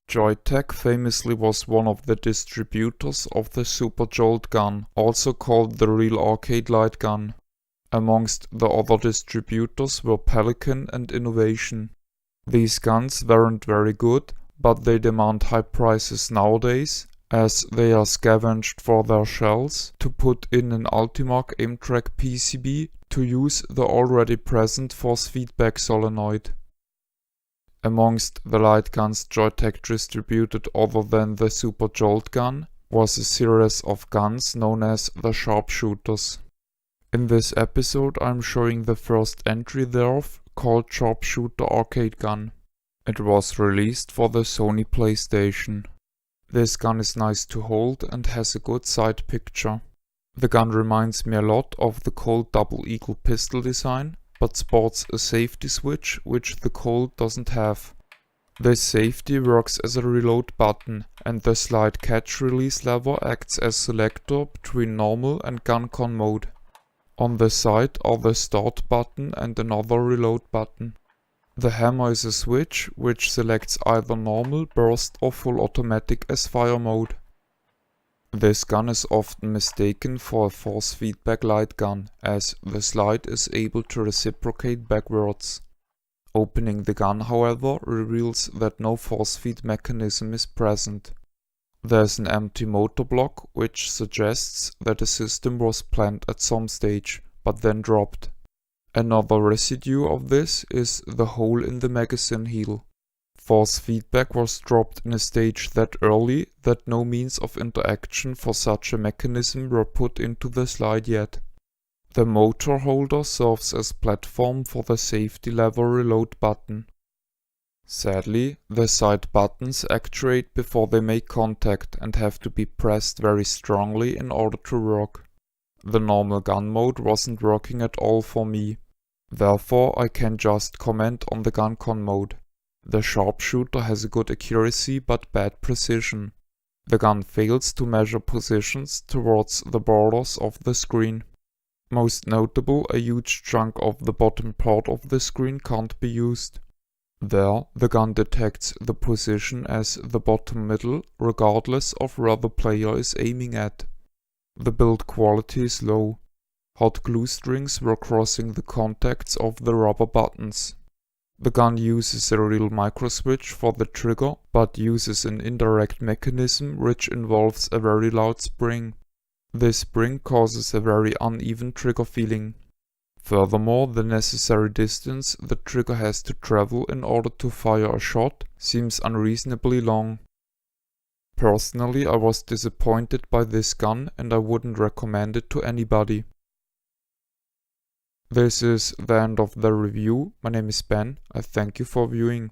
Joytech famously was one of the distributors of the Super Jolt gun, also called the real arcade light gun. Amongst the other distributors were Pelican and Innovation. These guns weren't very good, but they demand high prices nowadays, as they are scavenged for their shells to put in an Ultimark aim-track PCB to use the already present force feedback solenoid. Amongst the light guns Joytech distributed other than the Super Jolt gun was a series of guns known as the Sharpshooters. In this episode I'm showing the first entry thereof, called Sharpshooter Arcade Gun. It was released for the Sony PlayStation. This gun is nice to hold and has a good side picture. The gun reminds me a lot of the Colt Double Eagle pistol design, but sports a safety switch which the Colt doesn't have. This safety works as a reload button, and the slide catch release lever acts as selector between normal and gun con mode. On the side are the start button and another reload button. The hammer is a switch which selects either normal, burst or full automatic as fire mode. This gun is often mistaken for a force feedback light gun, as the slide is able to reciprocate backwards. Opening the gun, however, reveals that no force feed mechanism is present. There is an empty motor block which suggests that a system was planned at some stage, but then dropped. Another residue of this is the hole in the magazine heel. Force feedback was dropped in a stage that early that no means of interaction for such a mechanism were put into the slide yet. The motor holder serves as platform for the safety lever reload button. Sadly, the side buttons actuate before they make contact and have to be pressed very strongly in order to work. The normal gun mode wasn't working at all for me. Therefore, I can just comment on the gun con mode. The Sharpshooter has a good accuracy but bad precision. The gun fails to measure positions towards the borders of the screen. Most notable, a huge chunk of the bottom part of the screen can't be used. There, the gun detects the position as the bottom middle, regardless of where the player is aiming at. The build quality is low. Hot glue strings were crossing the contacts of the rubber buttons. The gun uses a real microswitch for the trigger, but uses an indirect mechanism which involves a very loud spring. This spring causes a very uneven trigger feeling. Furthermore, the necessary distance the trigger has to travel in order to fire a shot seems unreasonably long. Personally, I was disappointed by this gun and I wouldn't recommend it to anybody. This is the end of the review. My name is Ben. I thank you for viewing.